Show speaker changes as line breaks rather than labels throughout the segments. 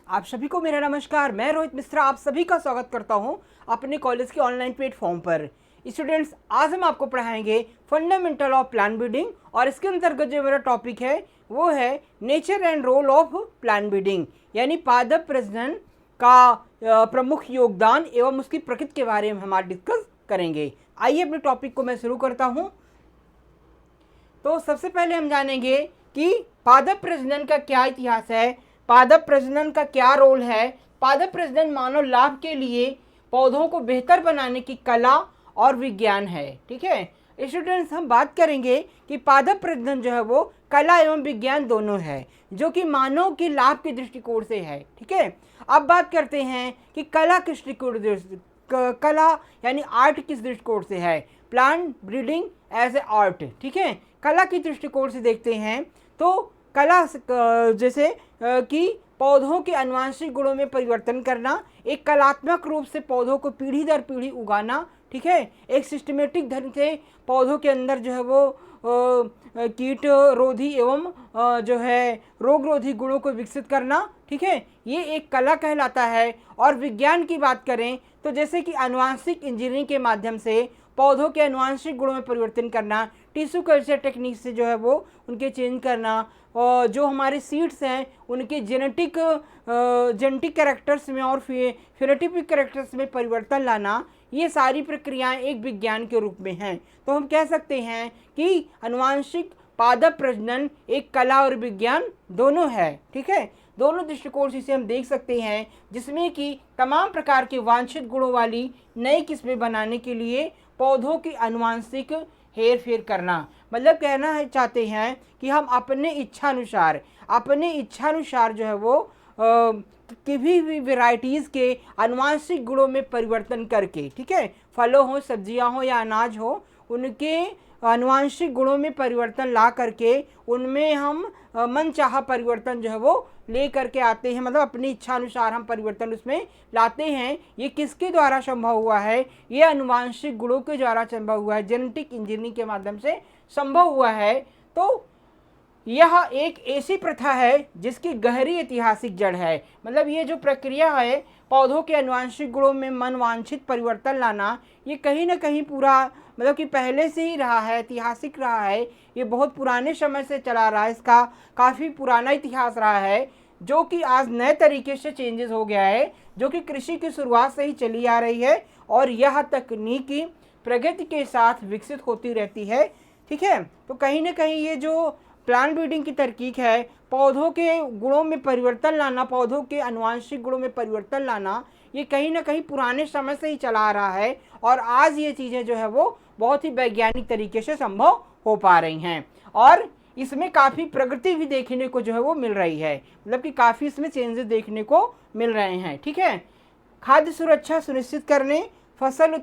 आप सभी को मेरा नमस्कार। मैं रोहित मिश्रा आप सभी का स्वागत करता हूं अपने कॉलेज के ऑनलाइन प्लेटफॉर्म पर। स्टूडेंट्स, आज हम आपको पढ़ाएंगे फंडामेंटल ऑफ प्लान बिल्डिंग और इसके अंतर्गत जो मेरा टॉपिक है वो है nature and role of plan building, यानी पादप प्रजनन का प्रमुख योगदान एवं उसकी प्रकृति के बारे में हम आज डिस्कस करेंगे। आइए अपने टॉपिक को मैं शुरू करता हूँ। तो सबसे पहले हम जानेंगे कि पादप प्रजनन का क्या इतिहास है, पादप प्रजनन का क्या रोल है। पादप प्रजनन मानव लाभ के लिए पौधों को बेहतर बनाने की कला और विज्ञान है। ठीक है स्टूडेंट्स, हम बात करेंगे कि पादप प्रजनन जो है वो कला एवं विज्ञान दोनों है, जो कि मानव के लाभ के दृष्टिकोण से है। ठीक है, अब बात करते हैं कि कला किस दृष्टिकोण, कला यानी आर्ट किस दृष्टिकोण से है। Plant breeding as a art. ठीक है, कला की दृष्टिकोण से देखते हैं तो कला जैसे कि पौधों के आनुवंशिक गुणों में परिवर्तन करना, एक कलात्मक रूप से पौधों को पीढ़ी दर पीढ़ी उगाना। ठीक है, एक सिस्टमेटिक ढंग से पौधों के अंदर जो है वो कीट रोधी एवं जो है रोग रोधी गुणों को विकसित करना। ठीक है, ये एक कला कहलाता है। और विज्ञान की बात करें तो जैसे कि आनुवंशिक इंजीनियरिंग के माध्यम से पौधों के आनुवंशिक गुणों में परिवर्तन करना, टिश्यू कल्चर टेक्निक से जो है वो उनके चेंज करना, और जो हमारे सीड्स हैं उनके जेनेटिक कैरेक्टर्स में और फिनोटाइपिक कैरेक्टर्स में परिवर्तन लाना, ये सारी प्रक्रियाएं एक विज्ञान के रूप में हैं। तो हम कह सकते हैं कि आनुवंशिक पादप प्रजनन एक कला और विज्ञान दोनों है। ठीक है, दोनों दृष्टिकोण से इसे हम देख सकते हैं, जिसमें कि तमाम प्रकार के वांछित गुणों वाली नई किस्में बनाने के लिए पौधों की आनुवंशिक हेर फेर करना, मतलब कहना है चाहते हैं कि हम अपने इच्छानुसार जो है वो किसी भी वेराइटीज़ के आनुवंशिक गुणों में परिवर्तन करके, ठीक है, फलों हो, सब्जियां हो या अनाज हो, उनके आनुवंशिक गुणों में परिवर्तन ला करके उनमें हम मनचाहा परिवर्तन जो है वो ले करके आते हैं, मतलब अपनी इच्छा अनुसार हम परिवर्तन उसमें लाते हैं। ये किसके द्वारा संभव हुआ है? ये आनुवंशिक गुणों के द्वारा संभव हुआ है, जेनेटिक इंजीनियरिंग के माध्यम से संभव हुआ है। तो यह एक ऐसी प्रथा है जिसकी गहरी ऐतिहासिक जड़ है, मतलब ये जो प्रक्रिया है पौधों के आनुवंशिक गुणों में मनवांछित परिवर्तन लाना, ये कहीं ना कहीं पूरा मतलब कि पहले से ही रहा है, ऐतिहासिक रहा है, ये बहुत पुराने समय से चला रहा है, इसका काफ़ी पुराना इतिहास रहा है, जो कि आज नए तरीके से चेंजेस हो गया है, जो कि कृषि की शुरुआत से ही चली आ रही है और यह तकनीकी प्रगति के साथ विकसित होती रहती है। ठीक है, तो कहीं ना कहीं ये जो प्लांट ब्रीडिंग की तरकीब है, पौधों के गुणों में परिवर्तन लाना, पौधों के आनुवंशिक गुणों में परिवर्तन लाना, ये कहीं ना कहीं पुराने समय से ही चला आ रहा है और आज ये चीज़ें जो है वो बहुत ही वैज्ञानिक तरीके से संभव हो पा रही हैं और इसमें काफ़ी प्रगति भी देखने को जो है वो मिल रही है, मतलब कि काफ़ी इसमें चेंजेस देखने को मिल रहे हैं। ठीक है, खाद्य सुरक्षा सुनिश्चित करने, फसल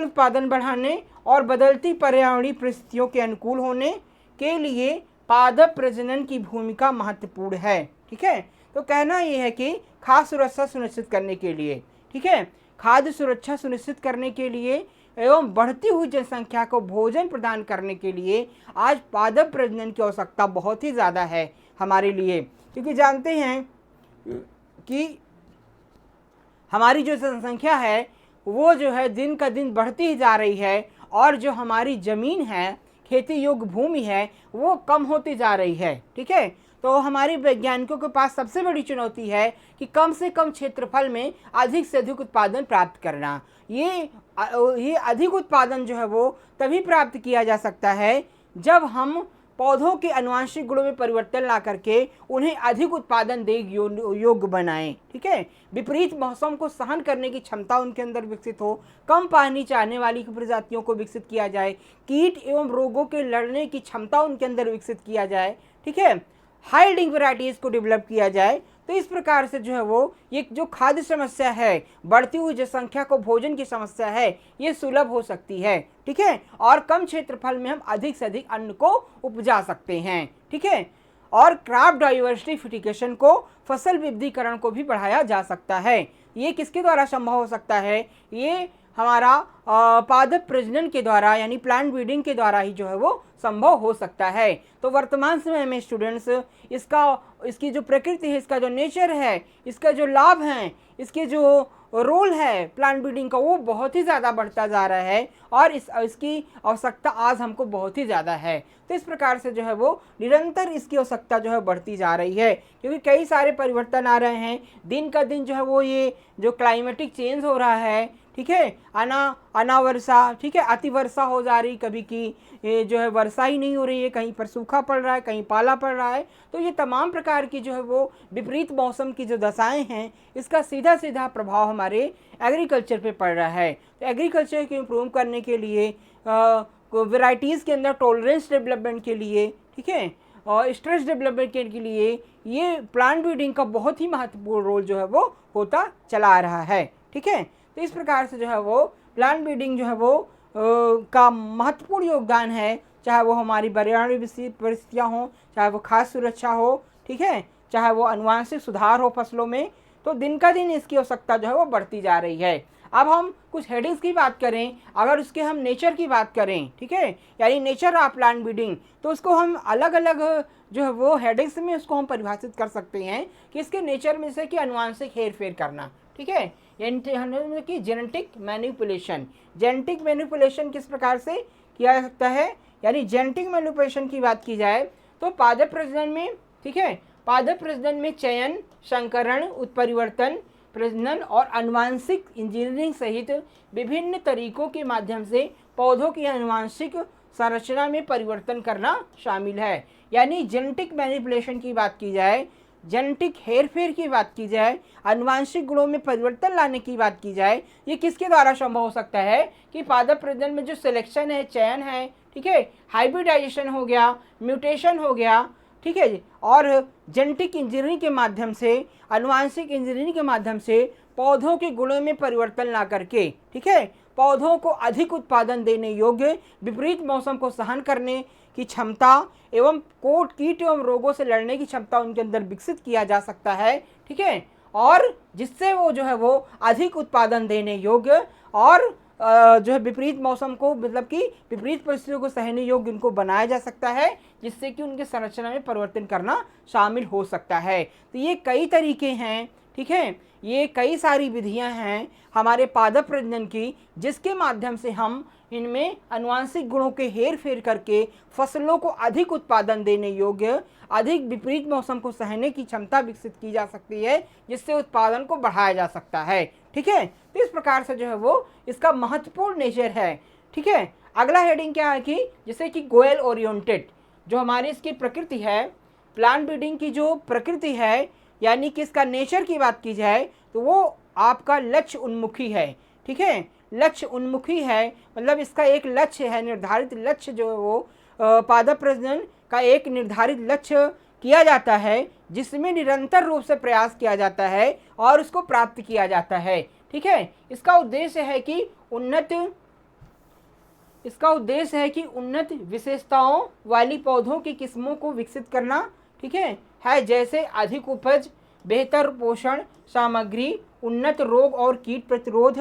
उत्पादन बढ़ाने और बदलती पर्यावरणीय परिस्थितियों के अनुकूल होने के लिए पादप प्रजनन की भूमिका महत्वपूर्ण है। ठीक है, तो कहना यह है कि खाद्य सुरक्षा सुनिश्चित करने के लिए, ठीक है, खाद्य सुरक्षा सुनिश्चित करने के लिए एवं बढ़ती हुई जनसंख्या को भोजन प्रदान करने के लिए आज पादप प्रजनन की आवश्यकता बहुत ही ज़्यादा है हमारे लिए, क्योंकि जानते हैं कि हमारी जो जनसंख्या है वो जो है दिन का दिन बढ़ती ही जा रही है और जो हमारी ज़मीन है, खेती योग्य भूमि है, वो कम होती जा रही है। ठीक है, तो हमारे वैज्ञानिकों के पास सबसे बड़ी चुनौती है कि कम से कम क्षेत्रफल में अधिक से अधिक उत्पादन प्राप्त करना। ये अधिक उत्पादन जो है वो तभी प्राप्त किया जा सकता है जब हम पौधों के आनुवंशिक गुणों में परिवर्तन ला करके उन्हें अधिक उत्पादन दे योग्य बनाएं। ठीक है, विपरीत मौसम को सहन करने की क्षमता उनके अंदर विकसित हो, कम पानी चाहने वाली प्रजातियों को विकसित किया जाए, कीट एवं रोगों के लड़ने की क्षमता उनके अंदर विकसित किया जाए। ठीक है, हाई यील्डिंग वैरायटीज़ को डेवलप किया जाए। तो इस प्रकार से जो है वो ये जो खाद्य समस्या है, बढ़ती हुई जनसंख्या को भोजन की समस्या है, ये सुलभ हो सकती है। ठीक है, और कम क्षेत्रफल में हम अधिक से अधिक अन्न को उपजा सकते हैं। ठीक है, और क्रॉप डाइवर्सिफिकेशन को, फसल विविधीकरण को भी बढ़ाया जा सकता है। ये किसके द्वारा संभव हो सकता है? ये हमारा पादप प्रजनन के द्वारा यानी प्लांट ब्रीडिंग के द्वारा ही जो है वो संभव हो सकता है। तो वर्तमान समय में स्टूडेंट्स इसकी जो प्रकृति है, इसका जो नेचर है, इसका जो लाभ है, इसके जो रोल है प्लांट ब्रीडिंग का, वो बहुत ही ज़्यादा बढ़ता जा रहा है और इसकी आवश्यकता आज हमको बहुत ही ज़्यादा है। तो इस प्रकार से जो है वो निरंतर इसकी आवश्यकता जो है बढ़ती जा रही है, क्योंकि कई सारे परिवर्तन आ रहे हैं। दिन का दिन जो है वो ये जो क्लाइमेटिक चेंज हो रहा है, ठीक है, अनावर्षा, ठीक है, अतिवर्षा हो जा रही, कभी की ये जो है वर्षा ही नहीं हो रही है, कहीं पर सूखा पड़ रहा है, कहीं पाला पड़ रहा है। तो ये तमाम प्रकार की जो है वो विपरीत मौसम की जो दशाएं हैं, इसका सीधा सीधा प्रभाव हमारे एग्रीकल्चर पे पड़ रहा है। तो एग्रीकल्चर को इम्प्रूव करने के लिए, वेराइटीज़ के अंदर टॉलरेंस डेवलपमेंट के लिए, ठीक है, और स्ट्रेस डेवलपमेंट के लिए ये प्लांट ब्रीडिंग का बहुत ही महत्वपूर्ण रोल जो है वो होता चला आ रहा है। ठीक है, तो इस प्रकार से जो है वो प्लांट ब्रीडिंग जो है वो का महत्वपूर्ण योगदान है, चाहे वो हमारी पर्यावरणीय परिस्थितियाँ हों, चाहे वो खाद्य सुरक्षा हो, ठीक है, चाहे वो आनुवांशिक सुधार हो फसलों में। तो दिन का दिन इसकी आवश्यकता जो है वो बढ़ती जा रही है। अब हम कुछ हेडिंग्स की बात करें, अगर उसके हम नेचर की बात करें, ठीक है, यानी नेचर ऑफ प्लांट ब्रीडिंग, तो उसको हम अलग अलग जो है वो हेडिंग्स में उसको हम परिभाषित कर सकते हैं कि इसके नेचर में से कि अनुवांशिक हेर फेर करना, ठीक है, यानी कि जेनेटिक मैनिपुलेशन। जेनेटिक मैनिपुलेशन किस प्रकार से किया जा सकता है, यानी जेनेटिक मैनिपुलेशन की बात की जाए तो पादप प्रजनन में, ठीक है, पादप प्रजनन में चयन, संकरण, उत्परिवर्तन, प्रजनन और आनुवांशिक इंजीनियरिंग सहित विभिन्न तरीकों के माध्यम से पौधों की आनुवांशिक संरचना में परिवर्तन करना शामिल है। यानी जेनेटिक मैनिपुलेशन की बात की जाए, जेनेटिक हेरफेर की बात की जाए, आनुवांशिक गुणों में परिवर्तन लाने की बात की जाए, ये किसके द्वारा संभव हो सकता है कि पादप प्रजनन में जो सिलेक्शन है, चयन है, ठीक है, हाइब्रिडाइजेशन हो गया, म्यूटेशन हो गया, ठीक है, और जेनेटिक इंजीनियरिंग के माध्यम से, आनुवांशिक इंजीनियरिंग के माध्यम से पौधों के गुणों में परिवर्तन ला करके, ठीक है, पौधों को अधिक उत्पादन देने योग्य, विपरीत मौसम को सहन करने की क्षमता एवं कीट एवं रोगों से लड़ने की क्षमता उनके अंदर विकसित किया जा सकता है, ठीक है, और जिससे वो जो है वो अधिक उत्पादन देने योग्य और जो है विपरीत मौसम को, मतलब कि विपरीत परिस्थितियों को सहने योग्य उनको बनाया जा सकता है, जिससे कि उनके संरचना में परिवर्तन करना शामिल हो सकता है। तो ये कई तरीके हैं, ठीक है, ये कई सारी विधियां हैं हमारे पादप प्रजनन की, जिसके माध्यम से हम इनमें आनुवांशिक गुणों के हेर फेर करके फसलों को अधिक उत्पादन देने योग्य, अधिक विपरीत मौसम को सहने की क्षमता विकसित की जा सकती है, जिससे उत्पादन को बढ़ाया जा सकता है। ठीक है, तो इस प्रकार से जो है वो इसका महत्वपूर्ण नेचर है। ठीक है, अगला हेडिंग क्या है कि जैसे कि गोयल ओरिएंटेड, जो हमारी इसकी प्रकृति है, प्लांट ब्रीडिंग की जो प्रकृति है, यानी कि इसका नेचर की बात की जाए तो वो आपका लक्ष्य उन्मुखी है। ठीक है, लक्ष्य उन्मुखी है, मतलब इसका एक लक्ष्य है, निर्धारित लक्ष्य जो है वो पादप प्रजनन का एक निर्धारित लक्ष्य किया जाता है, जिसमें निरंतर रूप से प्रयास किया जाता है और उसको प्राप्त किया जाता है। ठीक है, इसका उद्देश्य है कि उन्नत विशेषताओं वाली पौधों की किस्मों को विकसित करना, ठीक है, जैसे अधिक उपज, बेहतर पोषण सामग्री, उन्नत रोग और कीट प्रतिरोध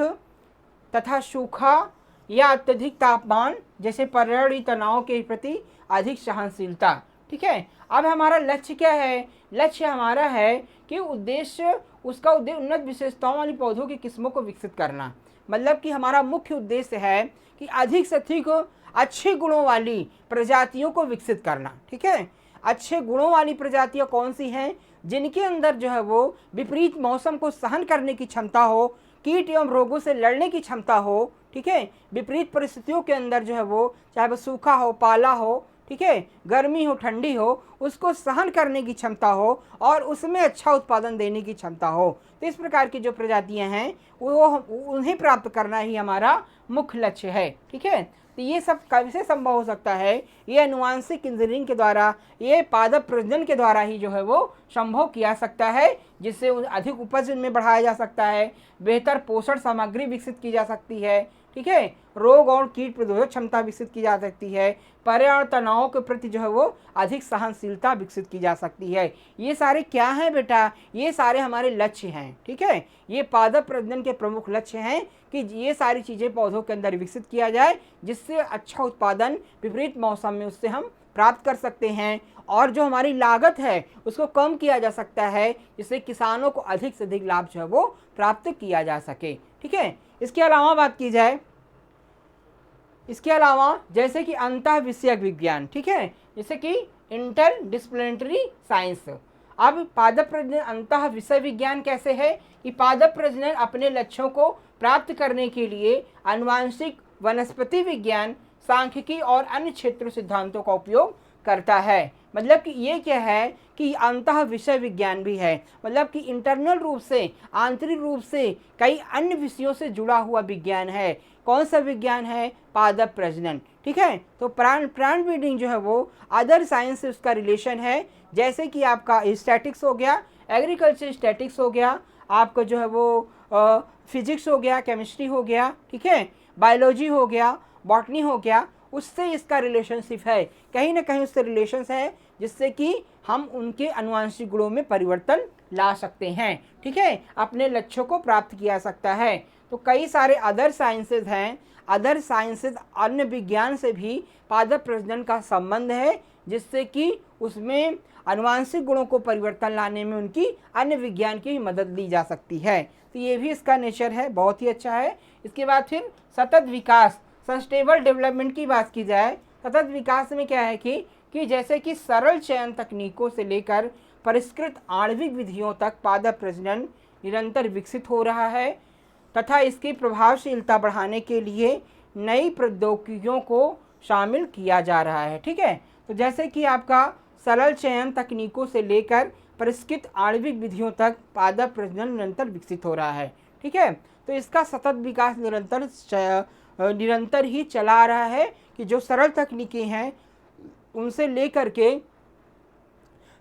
तथा सूखा या अत्यधिक तापमान जैसे पर्यावरणीय तनाव के प्रति अधिक सहनशीलता। ठीक है, अब हमारा लक्ष्य क्या है, लक्ष्य हमारा है कि उसका उद्देश्य उन्नत विशेषताओं वाली पौधों की किस्मों को विकसित करना, मतलब कि हमारा मुख्य उद्देश्य है कि अधिक से अधिक अच्छे गुणों वाली प्रजातियों को विकसित करना। ठीक है, अच्छे गुणों वाली प्रजातियां कौन सी हैं, जिनके अंदर जो है वो विपरीत मौसम को सहन करने की क्षमता हो, कीट एवं रोगों से लड़ने की क्षमता हो, ठीक है, विपरीत परिस्थितियों के अंदर जो है वो, चाहे वो सूखा हो, पाला हो, ठीक है, गर्मी हो, ठंडी हो, उसको सहन करने की क्षमता हो और उसमें अच्छा उत्पादन देने की क्षमता हो। तो इस प्रकार की जो प्रजातियां हैं वो उन्हें प्राप्त करना ही हमारा मुख्य लक्ष्य है। ठीक है, तो ये सब कैसे संभव हो सकता है, ये आनुवांशिक इंजीनियरिंग के द्वारा, ये पादप प्रजनन के द्वारा ही जो है वो संभव किया सकता है, जिससे अधिक उपज में बढ़ाया जा सकता है, बेहतर पोषण सामग्री विकसित की जा सकती है, ठीक है, रोग और कीट प्रतिरोधक क्षमता विकसित की जा सकती है, पर्यावरण तनाव के प्रति जो है वो अधिक सहनशीलता विकसित की जा सकती है। ये सारे क्या हैं बेटा, ये सारे हमारे लक्ष्य हैं। ठीक है, ये पादप प्रजनन के प्रमुख लक्ष्य हैं कि ये सारी चीज़ें पौधों के अंदर विकसित किया जाए, जिससे अच्छा उत्पादन विपरीत मौसम में उससे हम प्राप्त कर सकते हैं, और जो हमारी लागत है उसको कम किया जा सकता है, जिससे किसानों को अधिक से अधिक लाभ जो है वो प्राप्त किया जा सके। ठीक है, इसके अलावा बात की जाए, इसके अलावा जैसे कि अंतः विषयक विज्ञान, ठीक है, जैसे कि इंटर डिसिप्लिनरी साइंस। अब पादप प्रजनन अंतः विषय विज्ञान कैसे है कि पादप प्रजनन अपने लक्ष्यों को प्राप्त करने के लिए आनुवांशिक, वनस्पति विज्ञान, सांख्यिकी और अन्य क्षेत्र सिद्धांतों का उपयोग करता है। मतलब कि ये क्या है कि अंतः विषय विज्ञान भी है, मतलब कि इंटरनल रूप से, आंतरिक रूप से कई अन्य विषयों से जुड़ा हुआ विज्ञान है। कौन सा विज्ञान है? पादप प्रजनन। ठीक है, तो प्लांट ब्रीडिंग जो है वो अदर साइंस से उसका रिलेशन है, जैसे कि आपका स्टैटिक्स हो गया, एग्रीकल्चर स्टैटिक्स हो गया, आपका जो है वो फिजिक्स हो गया, केमिस्ट्री हो गया, ठीक है, बायोलॉजी हो गया, बॉटनी हो गया, उससे इसका रिलेशनशिप है, कहीं ना कहीं उससे रिलेशन है, जिससे कि हम उनके आनुवंशिक गुणों में परिवर्तन ला सकते हैं। ठीक है, अपने लक्ष्यों को प्राप्त किया जा सकता है। तो कई सारे अदर साइंसेज हैं, अदर साइंसेज अन्य विज्ञान से भी पादप प्रजनन का संबंध है, जिससे कि उसमें आनुवंशिक गुणों को परिवर्तन लाने में उनकी अन्य विज्ञान की मदद ली जा सकती है। तो ये भी इसका नेचर है, बहुत ही अच्छा है। इसके बाद फिर सतत विकास, सस्टेनेबल डेवलपमेंट की बात की जाए, सतत विकास में क्या है कि जैसे कि सरल चयन तकनीकों से लेकर परिष्कृत आणविक विधियों तक पादप प्रजनन निरंतर विकसित हो रहा है, तथा इसकी प्रभावशीलता बढ़ाने के लिए नई प्रौद्योगिकियों को शामिल किया जा रहा है। ठीक है, तो जैसे कि आपका सरल चयन तकनीकों से लेकर परिष्कृत आणविक विधियों तक पादप प्रजनन निरंतर विकसित हो रहा है। ठीक है, तो इसका सतत विकास निरंतर ही चला आ रहा है कि जो सरल तकनीकें हैं उनसे लेकर के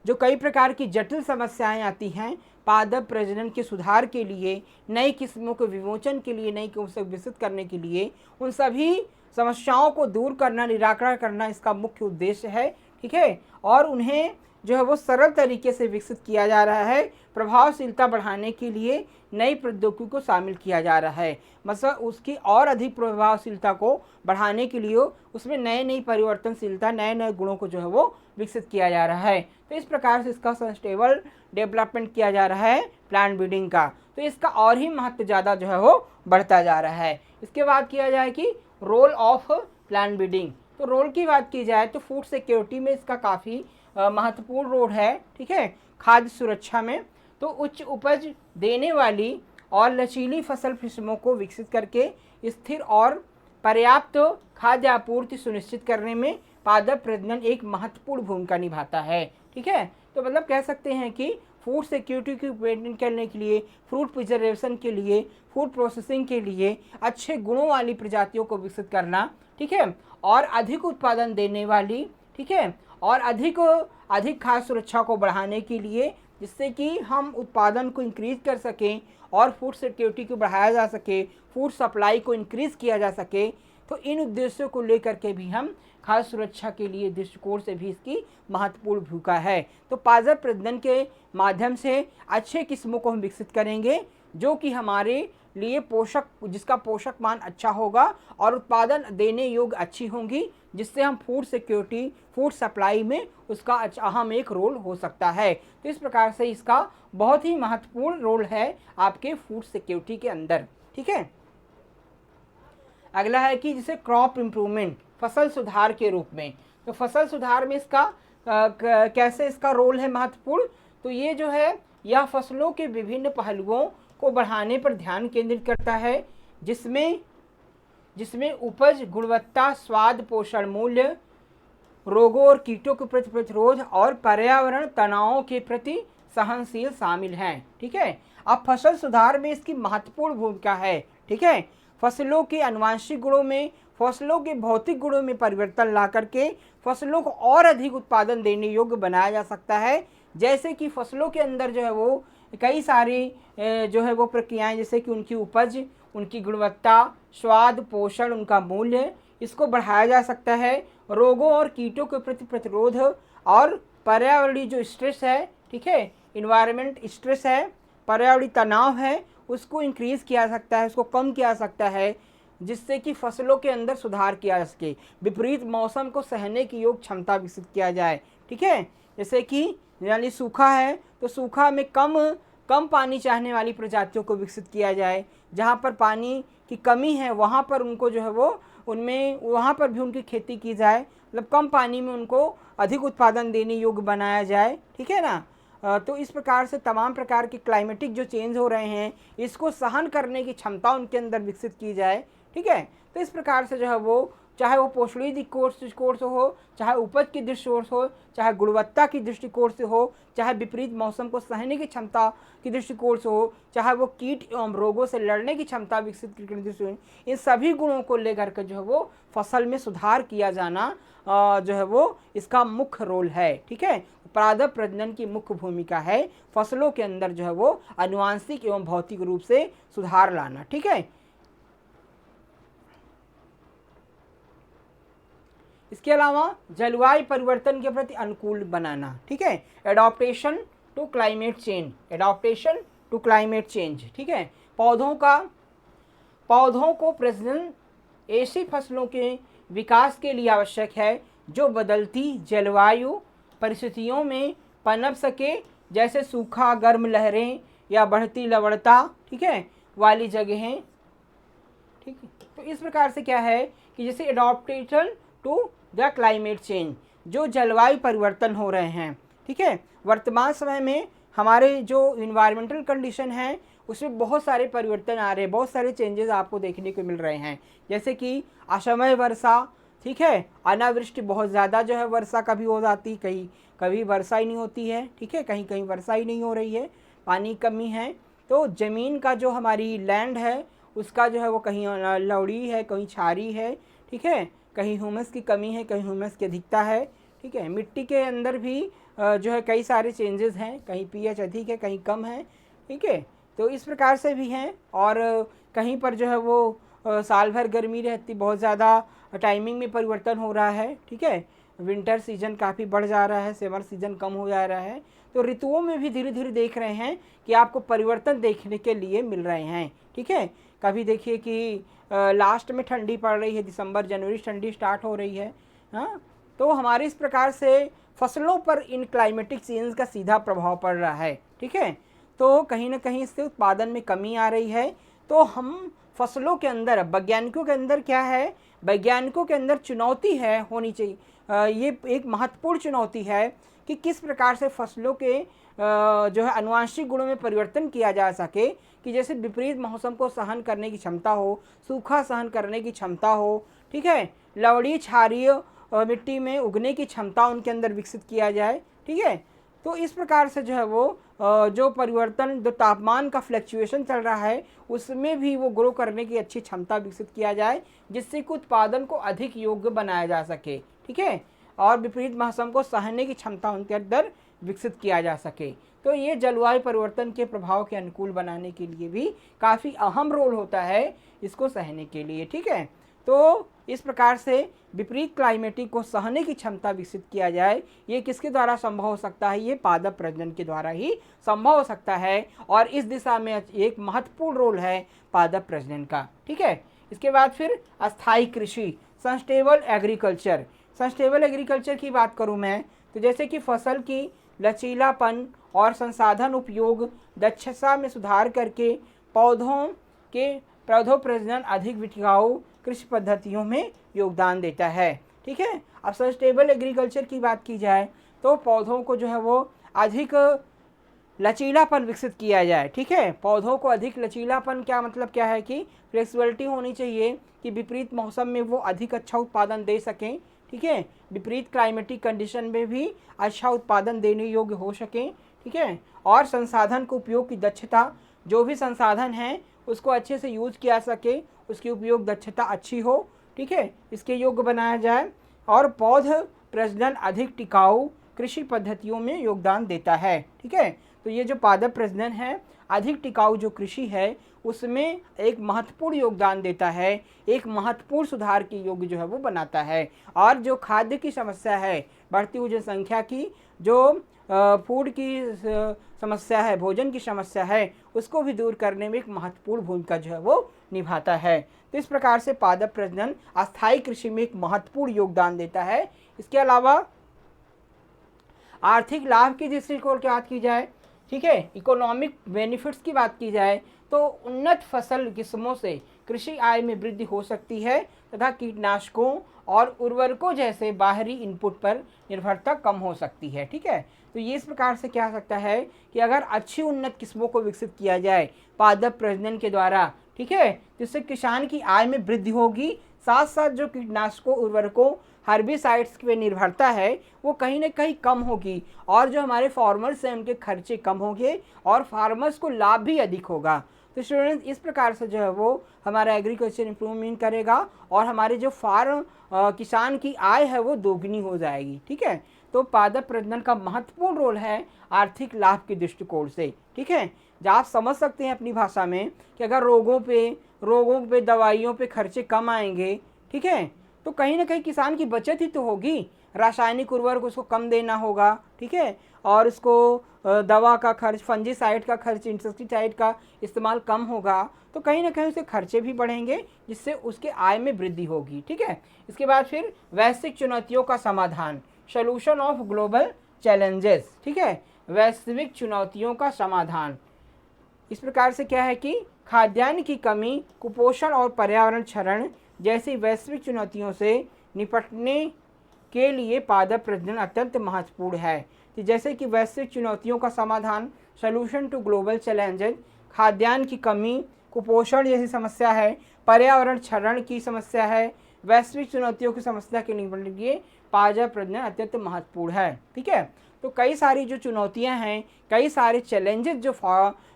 जो कई प्रकार की जटिल समस्याएं आती हैं पादप प्रजनन के सुधार के लिए, नई किस्मों के विमोचन के लिए, नई किस्मों को विकसित करने के लिए, उन सभी समस्याओं को दूर करना, निराकरण करना इसका मुख्य उद्देश्य है। ठीक है, और उन्हें जो है वो सरल तरीके से विकसित किया जा रहा है, प्रभावशीलता बढ़ाने के लिए नई प्रौद्योगिकी को शामिल किया जा रहा है, मतलब उसकी और अधिक प्रभावशीलता को बढ़ाने के लिए उसमें नए नई परिवर्तनशीलता, नए नए गुणों को जो है वो विकसित किया जा रहा है। तो इस प्रकार से इसका सस्टेनेबल डेवलपमेंट किया जा रहा है प्लांट ब्रीडिंग का, तो इसका और ही महत्व ज़्यादा जो है वो बढ़ता जा रहा है। इसके बाद किया जाए कि रोल ऑफ प्लांट ब्रीडिंग, तो रोल की बात की जाए तो फूड सिक्योरिटी में इसका काफ़ी महत्वपूर्ण रोल है। ठीक है, खाद्य सुरक्षा में, तो उच्च उपज देने वाली और लचीली फसल किस्मों को विकसित करके स्थिर और पर्याप्त खाद्य आपूर्ति सुनिश्चित करने में पादप प्रजनन एक महत्वपूर्ण भूमिका निभाता है। ठीक है, तो मतलब कह सकते हैं कि फूड सिक्योरिटी की मेंटेन करने के लिए, फूड प्रिजर्वेशन के लिए, फूड प्रोसेसिंग के लिए अच्छे गुणों वाली प्रजातियों को विकसित करना, ठीक है, और अधिक उत्पादन देने वाली, ठीक है, और अधिक खाद्य सुरक्षा को बढ़ाने के लिए, जिससे कि हम उत्पादन को इंक्रीज कर सकें और फूड सिक्योरिटी को बढ़ाया जा सके, फूड सप्लाई को इंक्रीज किया जा सके। तो इन उद्देश्यों को लेकर के भी हम खाद्य सुरक्षा के लिए दृष्टिकोण से भी इसकी महत्वपूर्ण भूमिका है। तो पादप प्रजनन के माध्यम से अच्छे किस्मों को हम विकसित करेंगे, जो कि हमारे लिए जिसका पोषक मान अच्छा होगा और उत्पादन देने योग्य अच्छी होंगी, जिससे हम फूड सिक्योरिटी, फूड सप्लाई में उसका अहम एक रोल हो सकता है। तो इस प्रकार से इसका बहुत ही महत्वपूर्ण रोल है आपके फूड सिक्योरिटी के अंदर। ठीक है, अगला है कि जिसे क्रॉप इम्प्रूवमेंट, फसल सुधार के रूप में, तो फसल सुधार में इसका कैसे इसका रोल है महत्वपूर्ण, तो ये जो है यह फसलों के विभिन्न पहलुओं को बढ़ाने पर ध्यान केंद्रित करता है, जिसमें उपज, गुणवत्ता, स्वाद, पोषण मूल्य, रोगों और कीटों के प्रति प्रतिरोध और पर्यावरण तनावों के प्रति सहनशील शामिल हैं। ठीक है, अब फसल सुधार में इसकी महत्वपूर्ण भूमिका है। ठीक है, फसलों के आनुवंशिक गुणों में, फसलों के भौतिक गुणों में परिवर्तन ला करके फसलों को और अधिक उत्पादन देने योग्य बनाया जा सकता है। जैसे कि फसलों के अंदर जो है वो कई सारी जो है वो प्रक्रियाएं, जैसे कि उनकी उपज, उनकी गुणवत्ता, स्वाद, पोषण, उनका मूल्य, इसको बढ़ाया जा सकता है। रोगों और कीटों के प्रति प्रतिरोध और पर्यावरणीय जो स्ट्रेस है, ठीक है, इन्वायरमेंट स्ट्रेस है, पर्यावरणीय तनाव है, उसको इंक्रीज किया जा सकता है, उसको कम किया जा सकता है, जिससे कि फसलों के अंदर सुधार किया जा सके। विपरीत मौसम को सहने की योग क्षमता विकसित किया जाए, ठीक है। जैसे कि यानी सूखा है तो सूखा में कम पानी चाहने वाली प्रजातियों को विकसित किया जाए। जहाँ पर पानी की कमी है वहाँ पर उनको जो है वो वहाँ पर भी उनकी खेती की जाए, मतलब कम पानी में उनको अधिक उत्पादन देने योग्य बनाया जाए, ठीक है ना। तो इस प्रकार से तमाम प्रकार के क्लाइमेटिक जो चेंज हो रहे हैं इसको सहन करने की क्षमता उनके अंदर विकसित की जाए, ठीक है। तो इस प्रकार से जो है वो चाहे वो पोषणीय दृष्टिकोण से हो, चाहे उपज की दृष्टिकोण से हो, चाहे गुणवत्ता की दृष्टिकोण से हो, चाहे विपरीत मौसम को सहने की क्षमता की दृष्टिकोण से हो, चाहे वो कीट एवं रोगों से लड़ने की क्षमता विकसित करने की दृष्टिकोण, इन सभी गुणों को लेकर के जो है वो फसल में सुधार किया जाना जो है वो इसका मुख्य रोल है, ठीक है। पादप प्रजनन की मुख्य भूमिका है फसलों के अंदर जो है वो आनुवांशिक एवं भौतिक रूप से सुधार लाना, ठीक है। इसके अलावा जलवायु परिवर्तन के प्रति अनुकूल बनाना, ठीक है, adaptation to climate change, adaptation to climate change, ठीक है। पौधों को प्रजनन ऐसी फसलों के विकास के लिए आवश्यक है जो बदलती जलवायु परिस्थितियों में पनप सके, जैसे सूखा, गर्म लहरें या बढ़ती लवणता, ठीक है, वाली जगहें, ठीक है। तो इस प्रकार से क्या है कि जैसे adaptation to the climate change, जो जलवायु परिवर्तन हो रहे हैं, ठीक है, वर्तमान समय में हमारे जो इन्वायरमेंटल कंडीशन है उसमें बहुत सारे परिवर्तन आ रहे हैं, बहुत सारे चेंजेस आपको देखने को मिल रहे हैं। जैसे कि असमय वर्षा, ठीक है, अनावृष्टि, बहुत ज़्यादा जो है वर्षा कभी हो जाती, कभी वर्षा ही नहीं होती है, ठीक है, कहीं कहीं वर्षा ही नहीं हो रही है, पानी कमी है। तो ज़मीन का जो हमारी लैंड है उसका जो है वो कहीं लवड़ी है, कहीं क्षारी है, ठीक है, कहीं ह्यूमस की कमी है, कहीं ह्यूमस की अधिकता है, ठीक है। मिट्टी के अंदर भी जो है कई सारे चेंजेस हैं, कहीं पीएच अधिक है, कहीं कम है, ठीक है। तो इस प्रकार से भी हैं। और कहीं पर जो है वो साल भर गर्मी रहती, बहुत ज़्यादा टाइमिंग में परिवर्तन हो रहा है, ठीक है, विंटर सीजन काफ़ी बढ़ जा रहा है, समर सीजन कम हो जा रहा है। तो ऋतुओं में भी धीरे धीरे देख रहे हैं कि आपको परिवर्तन देखने के लिए मिल रहे हैं, ठीक है। कभी देखिए कि लास्ट में ठंडी पड़ रही है, दिसंबर जनवरी ठंडी स्टार्ट हो रही है, हाँ। तो हमारे इस प्रकार से फसलों पर इन क्लाइमेटिक चेंज का सीधा प्रभाव पड़ रहा है, ठीक है। तो कहीं ना कहीं इससे उत्पादन में कमी आ रही है। तो हम फसलों के अंदर, वैज्ञानिकों के अंदर क्या है, वैज्ञानिकों के अंदर चुनौती है होनी चाहिए, ये एक महत्वपूर्ण चुनौती है कि किस प्रकार से फसलों के जो है आनुवांशिक गुणों में परिवर्तन किया जा सके, कि जैसे विपरीत मौसम को सहन करने की क्षमता हो, सूखा सहन करने की क्षमता हो, ठीक है, लवड़ी क्षारीय मिट्टी में उगने की क्षमता उनके अंदर विकसित किया जाए, ठीक है। तो इस प्रकार से जो है वो जो परिवर्तन, जो तापमान का फ्लक्चुएशन चल रहा है उसमें भी वो ग्रो करने की अच्छी क्षमता विकसित किया जाए, जिससे कि उत्पादन को अधिक योग्य बनाया जा सके, ठीक है, और विपरीत मौसम को सहने की क्षमता उनके अंदर विकसित किया जा सके। तो ये जलवायु परिवर्तन के प्रभाव के अनुकूल बनाने के लिए भी काफ़ी अहम रोल होता है इसको सहने के लिए, ठीक है। तो इस प्रकार से विपरीत क्लाइमेटिक को सहने की क्षमता विकसित किया जाए, ये किसके द्वारा संभव हो सकता है, ये पादप प्रजनन के द्वारा ही संभव हो सकता है। और इस दिशा में एक महत्वपूर्ण रोल है पादप प्रजनन का, ठीक है। इसके बाद फिर अस्थायी कृषि, सस्टेनेबल एग्रीकल्चर। सस्टेनेबल एग्रीकल्चर की बात करूँ मैं तो जैसे कि फसल की लचीलापन और संसाधन उपयोग दक्षता में सुधार करके पौधों प्रजनन अधिक टिकाऊ कृषि पद्धतियों में योगदान देता है, ठीक है। अब सस्टेनेबल एग्रीकल्चर की बात की जाए तो पौधों को जो है वो अधिक लचीलापन विकसित किया जाए, ठीक है। पौधों को अधिक लचीलापन, क्या मतलब क्या है कि फ्लेक्सिबिलिटी होनी चाहिए कि विपरीत मौसम में वो अधिक अच्छा उत्पादन दे सकें, ठीक है, विपरीत क्लाइमेटिक कंडीशन में भी अच्छा उत्पादन देने योग्य हो सकें, ठीक है। और संसाधन को उपयोग की दक्षता, जो भी संसाधन हैं उसको अच्छे से यूज किया सके, उसकी उपयोग दक्षता अच्छी हो, ठीक है, इसके योग्य बनाया जाए। और पौध प्रजनन अधिक टिकाऊ कृषि पद्धतियों में योगदान देता है, ठीक है। तो ये जो पादप प्रजनन है अधिक टिकाऊ जो कृषि है उसमें एक महत्वपूर्ण योगदान देता है, एक महत्वपूर्ण सुधार के योग्य जो है वो बनाता है। और जो खाद्य की समस्या है, बढ़ती हुई जनसंख्या की जो फूड की समस्या है, भोजन की समस्या है, उसको भी दूर करने में एक महत्वपूर्ण भूमिका जो है वो निभाता है। तो इस प्रकार से पादप प्रजनन अस्थायी कृषि में एक महत्वपूर्ण योगदान देता है। इसके अलावा आर्थिक लाभ की दृष्टिकोण की बात की जाए, ठीक है, इकोनॉमिक बेनिफिट्स की बात की जाए, तो उन्नत फसल किस्मों से कृषि आय में वृद्धि हो सकती है तथा कीटनाशकों और उर्वरकों जैसे बाहरी इनपुट पर निर्भरता कम हो सकती है। ठीक है, तो ये इस प्रकार से क्या हो सकता है कि अगर अच्छी उन्नत किस्मों को विकसित किया जाए पादप प्रजनन के द्वारा, ठीक है, जिससे किसान की आय में वृद्धि होगी, साथ साथ जो कीटनाशकों उर्वरकों हर्बिसाइड्स पे निर्भरता है वो कहीं ना कहीं कम होगी और जो हमारे फार्मर्स हैं उनके खर्चे कम होंगे और फार्मर्स को लाभ भी अधिक होगा। तो स्टूडेंट्स इस प्रकार से जो है वो हमारा एग्रीकल्चर इम्प्रूवमेंट करेगा और हमारे जो किसान की आय है वो दोगुनी हो जाएगी। ठीक है, तो पादप प्रजनन का महत्वपूर्ण रोल है आर्थिक लाभ के दृष्टिकोण से। ठीक है, जब आप समझ सकते हैं अपनी भाषा में कि अगर रोगों पे दवाइयों पे खर्चे कम आएंगे, ठीक है, तो कहीं ना कहीं किसान की बचत ही तो होगी। रासायनिक उर्वरक उसको कम देना होगा, ठीक है, और उसको दवा का खर्च, फंजीसाइड का खर्च, इंसेक्टिसाइड का इस्तेमाल कम होगा, तो कहीं ना कहीं उसके खर्चे भी बढ़ेंगे जिससे उसके आय में वृद्धि होगी। ठीक है, इसके बाद फिर वैश्विक चुनौतियों का समाधान, सोल्यूशन ऑफ ग्लोबल चैलेंजेस। ठीक है, वैश्विक चुनौतियों का समाधान इस प्रकार से क्या है कि खाद्यान्न की कमी, कुपोषण और पर्यावरण क्षरण जैसी वैश्विक चुनौतियों से निपटने के लिए पादप प्रजनन अत्यंत महत्वपूर्ण है। तो जैसे कि वैश्विक चुनौतियों का समाधान, सोल्यूशन टू ग्लोबल चैलेंजेस, खाद्यान्न की कमी, कुपोषण जैसी समस्या है, पर्यावरण क्षरण की समस्या है, वैश्विक चुनौतियों की समस्या के निपटने के लिए पादप प्रजनन अत्यंत महत्वपूर्ण है। ठीक है, तो कई सारी जो चुनौतियां हैं, कई सारे चैलेंजेस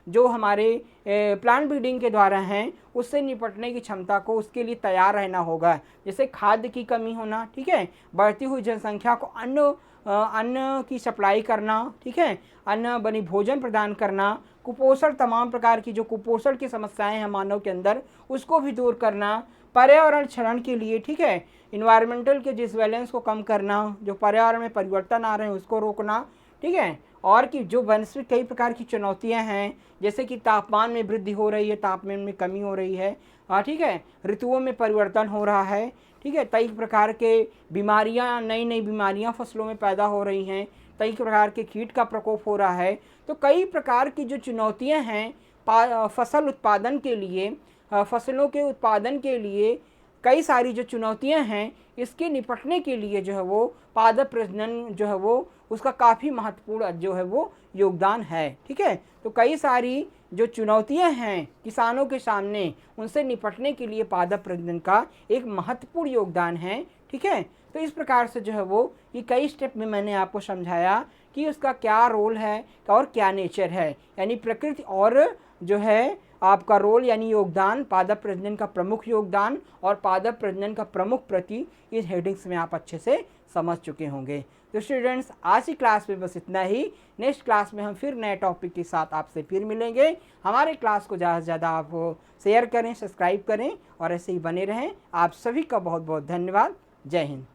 जो हमारे प्लांट ब्रीडिंग के द्वारा हैं, उससे निपटने की क्षमता को उसके लिए तैयार रहना होगा। जैसे खाद्य की कमी होना, ठीक है, बढ़ती हुई जनसंख्या को अन्न की सप्लाई करना, ठीक है, अन्न बनी भोजन प्रदान करना, कुपोषण, तमाम प्रकार की जो कुपोषण की समस्याएं हैं मानव के अंदर उसको भी दूर करना, पर्यावरण क्षरण के लिए, ठीक है, इन्वायरमेंटल के डिसबैलेंस को कम करना, जो पर्यावरण में परिवर्तन आ रहे हैं उसको रोकना। ठीक है, और कि जो वैश्विक कई प्रकार की चुनौतियां हैं, जैसे कि तापमान में वृद्धि हो रही है, तापमान में कमी हो रही है, ठीक है, ऋतुओं में परिवर्तन हो रहा है, ठीक है, कई प्रकार के बीमारियां, नई नई बीमारियां फसलों में पैदा हो रही हैं, कई प्रकार के कीट का प्रकोप हो रहा है। तो कई प्रकार की जो चुनौतियां हैं फसल उत्पादन के लिए, फसलों के उत्पादन के लिए कई सारी जो चुनौतियां हैं, इसके निपटने के लिए जो है वो पादप प्रजनन जो है वो उसका काफ़ी महत्वपूर्ण जो है वो योगदान है। ठीक है, तो कई सारी जो चुनौतियां हैं किसानों के सामने, उनसे निपटने के लिए पादप प्रजनन का एक महत्वपूर्ण योगदान है। ठीक है, तो इस प्रकार से जो है वो ये कई स्टेप में मैंने आपको समझाया कि उसका क्या रोल है और क्या नेचर है, यानी प्रकृति और जो है आपका रोल यानी योगदान, पादप प्रजनन का प्रमुख योगदान और पादप प्रजनन का प्रमुख प्रति, इस हेडिंग्स में आप अच्छे से समझ चुके होंगे। तो स्टूडेंट्स आज की क्लास में बस इतना ही। नेक्स्ट क्लास में हम फिर नए टॉपिक के साथ आपसे फिर मिलेंगे। हमारे क्लास को ज़्यादा से ज़्यादा आप शेयर करें, सब्सक्राइब करें और ऐसे ही बने रहें। आप सभी का बहुत बहुत धन्यवाद। जय हिंद।